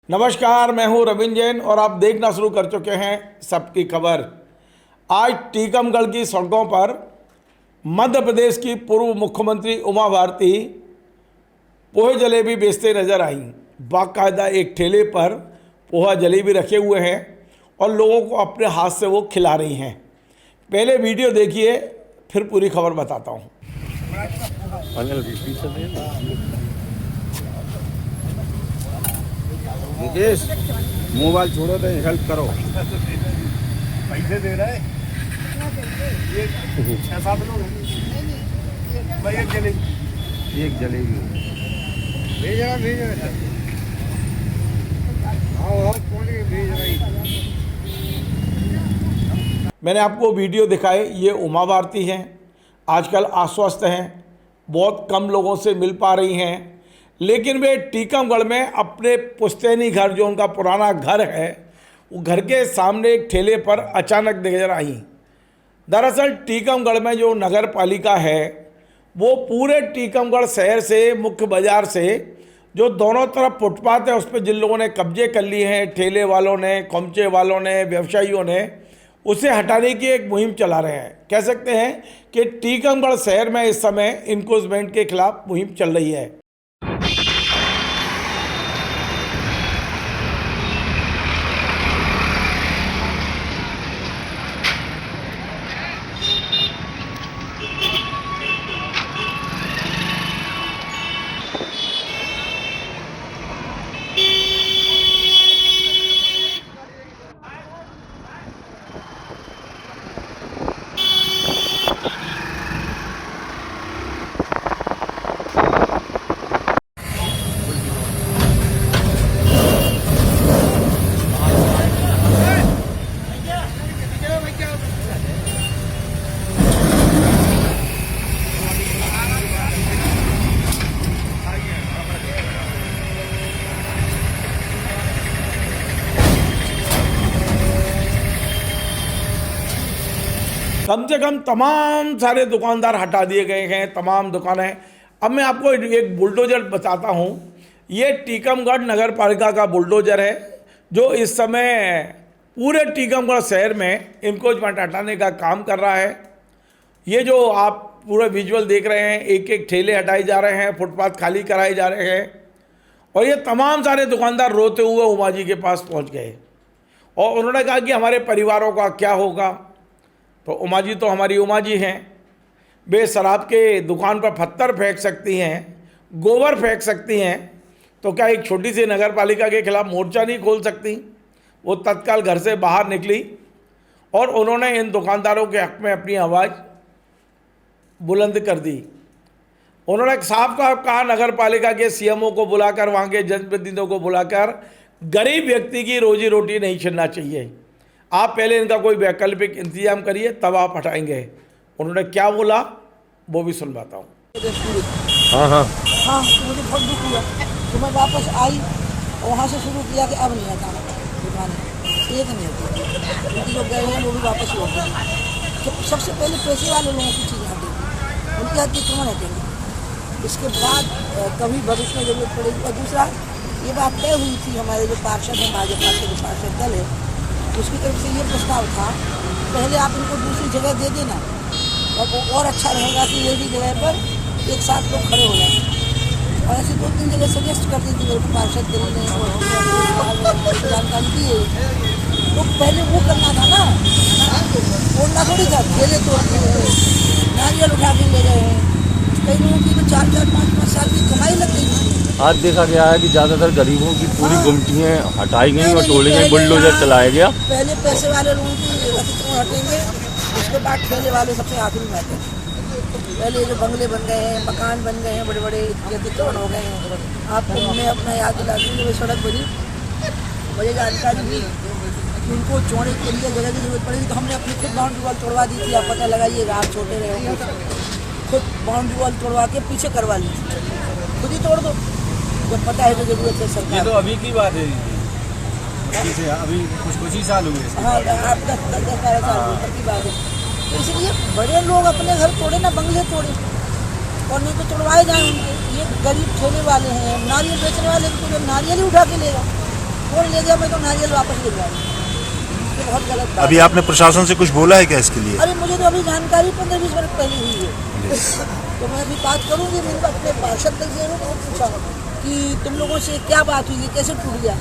नमस्कार, मैं हूं रविंद्र जैन और आप देखना शुरू कर चुके हैं सबकी खबर। आज टीकमगढ़ की सड़कों पर मध्य प्रदेश की पूर्व मुख्यमंत्री उमा भारती पोहे जलेबी बेचते नजर आई। बाकायदा एक ठेले पर पोहा जलेबी रखे हुए हैं और लोगों को अपने हाथ से वो खिला रही हैं। पहले वीडियो देखिए, फिर पूरी खबर बताता हूँ। मुकेश, मोबाइल छोड़ो तो हेल्प करो। पैसे दे रहा है ये 6-7 लोग हैं भाई। एक जलेबी भेज रहा आओ कौन भेज रहा। मैंने आपको वीडियो दिखाए, ये उमा भारती हैं। आजकल अस्वस्थ हैं, बहुत कम लोगों से मिल पा रही हैं, लेकिन वे टीकमगढ़ में अपने पुश्तैनी घर, जो उनका पुराना घर है, वो घर के सामने एक ठेले पर अचानक नजर आई। दरअसल टीकमगढ़ में जो नगर पालिका है वो पूरे टीकमगढ़ शहर से, मुख्य बाजार से, जो दोनों तरफ फुटपाथ है उस पर जिन लोगों ने कब्जे कर लिए हैं, ठेले वालों ने, खोमचे वालों ने, व्यवसायियों ने, उसे हटाने की एक मुहिम चला रहे हैं। कह सकते हैं कि टीकमगढ़ शहर में इस समय इंक्रोचमेंट के खिलाफ मुहिम चल रही है। कम से कम तमाम सारे दुकानदार हटा दिए गए हैं, तमाम दुकानें। अब मैं आपको एक बुलडोजर बताता हूँ। ये टीकमगढ़ नगर पालिका का बुलडोजर है जो इस समय पूरे टीकमगढ़ शहर में इंक्रोचमेंट हटाने का काम कर रहा है। ये जो आप पूरा विजुअल देख रहे हैं, एक एक ठेले हटाए जा रहे हैं, फुटपाथ खाली कराए जा रहे हैं, और ये तमाम सारे दुकानदार रोते हुए उमा जी के पास पहुँच गए और उन्होंने कहा कि हमारे परिवारों का क्या होगा। तो उमा जी तो हमारी उमा जी हैं। वे शराब के दुकान पर पत्थर फेंक सकती हैं, गोबर फेंक सकती हैं, तो क्या एक छोटी सी नगर पालिका के खिलाफ मोर्चा नहीं खोल सकती? वो तत्काल घर से बाहर निकली और उन्होंने इन दुकानदारों के हक़ में अपनी आवाज़ बुलंद कर दी। उन्होंने साफ कहा नगर पालिका के सीएमओ को बुलाकर, वहाँ के जनप्रतिनिधियों को बुलाकर, गरीब व्यक्ति की रोजी रोटी नहीं छीनना चाहिए। आप पहले इनका कोई वैकल्पिक इंतजाम करिए, तब आप हटाएंगे। उन्होंने क्या बोला वो भी सुनवाता हूँ। हाँ, तो मुझे बहुत दुख हुआ। तो मैं वापस आई और वहाँ से शुरू किया कि अब नहीं हटाना दुकानें, एक नहीं होती, क्योंकि जो गए हैं वो भी वापस लौट गए। तो सबसे पहले पैसे वाले लोगों की चीज़ें हटेंगी, उनकी हद की क्यों हटेंगी। इसके बाद कभी भविष्य में जरूरत पड़ेगी। और दूसरा, ये बात तय हुई थी, हमारे जो पार्षद हैं, भाजपा के जो पार्षद दल है, उसकी तरफ से ये प्रस्ताव था, पहले आप इनको दूसरी जगह दे देना और वो और अच्छा रहेगा कि ये भी जगह पर एक साथ लोग खड़े हो जाए। और ऐसे 2-3 जगह सजेस्ट कर दी थी मेरे को पार्षद दल ने और जानकारी दी है। तो पहले वो करना था ना, बोलना थोड़ी था। ठेले तोड़ के नारियल उठा के ले गए हैं, कई लोगों की तो 4-4, 5-5 साल की कमाई लग गई। आज देखा गया है कि ज़्यादातर गरीबों की पूरी गुमटियाँ हटाई गई और टोले में बुलडोजर चलाया गया। पहले पैसे वाले लोगों की हटेंगे, उसके बाद ठेले वाले सबसे आखिरी में हटेंगे। पहले जो बंगले बन गए हैं, मकान बन गए हैं, बड़े बड़े अतिक्रमण हो गए हैं। आपको मैं अपना याद दिला दूँ, जो सड़क बनी, मुझे जानकारी हुई कि उनको चौड़े के लिए जगह की जरूरत पड़ेगी, तो हमने अपनी खुद बाउंड्री वॉल तोड़वा दी थी। आप पता लगाइएगा, आप छोटे रहे होंगे, खुद बाउंड्री वॉल तोड़वा के पीछे करवा ली थी। खुद ही तोड़ दो जब पता है तो जरूरत है सरकार। ये तो अभी की बात है, अभी कुछ ही साल हुए। हाँ, आप 10-12 साल की बात है। तो इसलिए बड़े लोग अपने घर तोड़े ना, बंगले तोड़े, और नहीं तो तोड़वाए जाए उनके। ये गरीब ठेले वाले हैं, नारियल बेचने वाले को जो नारियल ही उठा के लेगा, फोन ले गया मैं तो नारियल वापस ले गया, ये बहुत गलत बात अभी है। आपने प्रशासन से कुछ बोला है क्या इसके लिए? अरे मुझे तो अभी जानकारी 15-20 मिनट पहले हुई है, तो मैं अभी बात करूँगी। मैंने अपने पार्षद से पूछा कि तुम लोगों से क्या बात हुई है, कैसे टूट गया,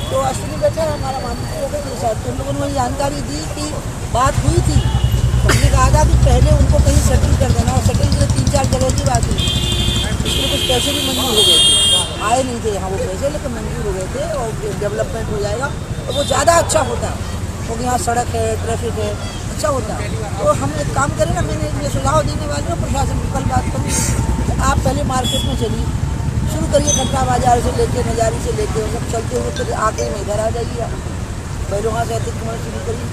तो अश्विनी बैठा है हमारा माननीय होगा के साथ, तुम लोगों ने मुझे जानकारी दी कि बात हुई थी, तो हमने कहा था कि पहले उनको कहीं सेटल कर देना, और सेटल के 3-4 जगह की बात हुई, इसमें कुछ पैसे भी मंजूर हो गए थे, आए नहीं थे यहाँ वो पैसे, लेकिन मंजूर हो गए थे, और डेवलपमेंट हो जाएगा तो वो ज़्यादा अच्छा होता है, क्योंकि यहाँ सड़क है, ट्रैफिक है, अच्छा होता है। तो हम एक काम करें ना, मैंने ये सुझाव देने वाले हूँ प्रशासन को, कल बात करूँगी, आप पहले मार्केट में चलिए, शुरू करिए कटरा बाजार से लेके नजारी से लेके सब चलते हुए, फिर आके में इधर आ जाइए आप, पहले वहाँ से अतिक्रमण शुरू करिए।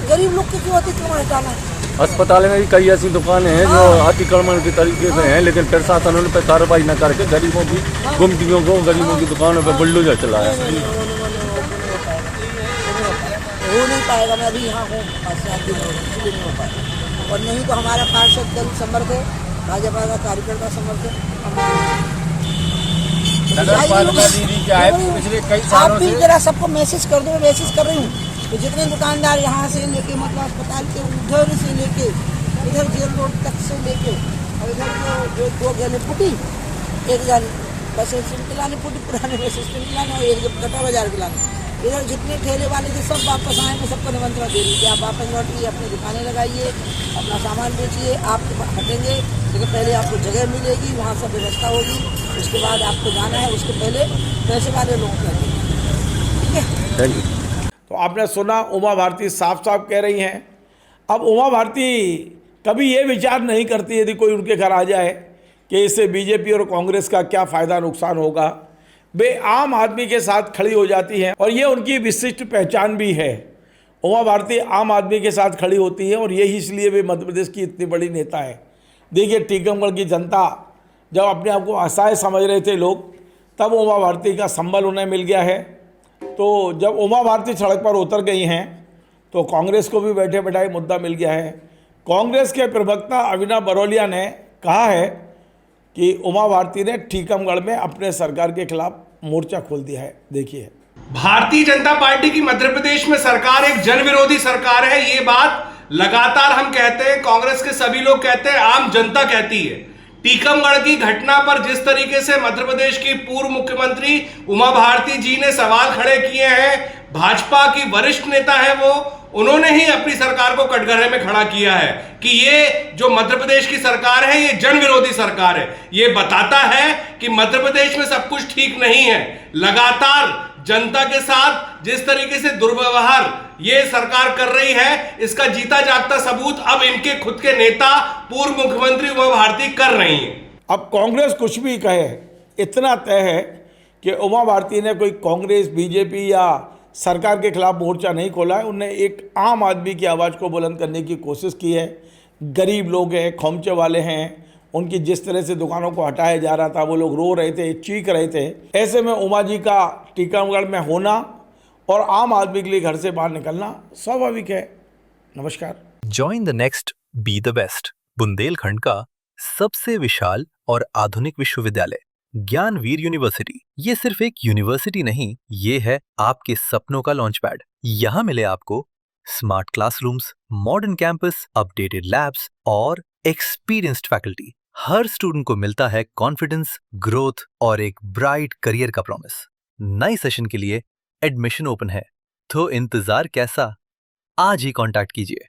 गरीब लोग के क्यों अतिक्रमण हटाना है? अस्पताल में भी कई ऐसी दुकानें हैं जो अतिक्रमण के तरीके से हैं, लेकिन प्रशासन उन पर कार्रवाई न करके गरीबों की गुमटियों को, गरीबों की दुकानों पर बुलडोजर चलाया। हो नहीं पाएगा, मैं अभी यहाँ हूँ 5-7 दिन हो गए, इसलिए नहीं हो पाएगा। और नहीं तो हमारा पार्षद दल समर्थ है, भाजपा का कार्यकर्ता समर्थ है। आप भी जरा सबको मैसेज कर दो, मैं मैसेज कर रही हूँ, तो जितने दुकानदार यहाँ से लेके मतलब अस्पताल के उधर से लेके इधर जेल रोड तक से लेके, और इधर जो 2 गैले पुटी, एक जन बस स्टैंड के लाने पुटी, पुराने बस स्टैंड के लाने, और एक कटा बाजार के लाने, इधर जितने ठेले वाले थे सब वापस आए, मैं सबको निमंत्रण दे रही थी, आप वापस लौटिए, अपनी दुकानें लगाइए, अपना सामान बेचिए, आप हटेंगे, लेकिन पहले आपको जगह मिलेगी, वहाँ सब व्यवस्था होगी, उसके बाद आपको जाना है, उसके पहले पैसे वाले लोग करेंगे, ठीक है। Thank you. तो आपने सुना, उमा भारती साफ साफ कह रही हैं। अब उमा भारती कभी ये विचार नहीं करती यदि कोई उनके घर आ जाए कि इससे बीजेपी और कांग्रेस का क्या फ़ायदा नुकसान होगा, वे आम आदमी के साथ खड़ी हो जाती हैं, और ये उनकी विशिष्ट पहचान भी है। उमा भारती आम आदमी के साथ खड़ी होती है, और यही इसलिए वे मध्य प्रदेश की इतनी बड़ी नेता है। देखिए, टीकमगढ़ की जनता जब अपने आप को असहाय समझ रहे थे लोग, तब उमा भारती का संबल उन्हें मिल गया है। तो जब उमा भारती सड़क पर उतर गई हैं, तो कांग्रेस को भी बैठे बैठाए मुद्दा मिल गया है। कांग्रेस के प्रवक्ता अविनाश बरोलिया ने कहा है कि उमा भारती ने टीकमगढ़ में अपने सरकार के खिलाफ मोर्चा खोल दिया है। देखिए, भारतीय जनता पार्टी की मध्य प्रदेश में सरकार एक जन विरोधी सरकार है, ये बात लगातार हम कहते हैं, कांग्रेस के सभी लोग कहते हैं, आम जनता कहती है। टीकमगढ़ की घटना पर जिस तरीके से मध्य प्रदेश की पूर्व मुख्यमंत्री उमा भारती जी ने सवाल खड़े किए हैं, भाजपा की वरिष्ठ नेता है वो, उन्होंने ही अपनी सरकार को कटघरे में खड़ा किया है कि ये जो मध्य प्रदेश की सरकार है ये जन विरोधी सरकार है। ये बताता है कि मध्य प्रदेश में सब कुछ ठीक नहीं है। लगातार जनता के साथ जिस तरीके से दुर्व्यवहार ये सरकार कर रही है, इसका जीता जागता सबूत अब इनके खुद के नेता पूर्व मुख्यमंत्री उमा भारती कर रही हैं। अब कांग्रेस कुछ भी कहे, इतना तय है कि उमा भारती ने कोई कांग्रेस, बीजेपी या सरकार के खिलाफ मोर्चा नहीं खोला है। उन्होंने एक आम आदमी की आवाज़ को बुलंद करने की कोशिश की है। गरीब लोग हैं, खोमचे वाले हैं, उनकी जिस तरह से दुकानों को हटाया जा रहा था, वो लोग रो रहे थे, चीख रहे थे। ऐसे में उमा जी का टीकमगढ़ में होना और आम आदमी के लिए घर से बाहर निकलना स्वाभाविक है। नमस्कार। Join the next be the best, Bundelkhand का सबसे विशाल और आधुनिक विश्वविद्यालय ज्ञानवीर यूनिवर्सिटी। ये सिर्फ एक यूनिवर्सिटी नहीं, ये है आपके सपनों का लॉन्च पैड। यहाँ मिले आपको smart classrooms, modern campus, updated labs और एक्सपीरियंस्ड फैकल्टी। हर स्टूडेंट को मिलता है कॉन्फिडेंस, ग्रोथ और एक ब्राइट करियर का प्रॉमिस। नए सेशन के लिए एडमिशन ओपन है, तो इंतजार कैसा? आज ही कांटेक्ट कीजिए।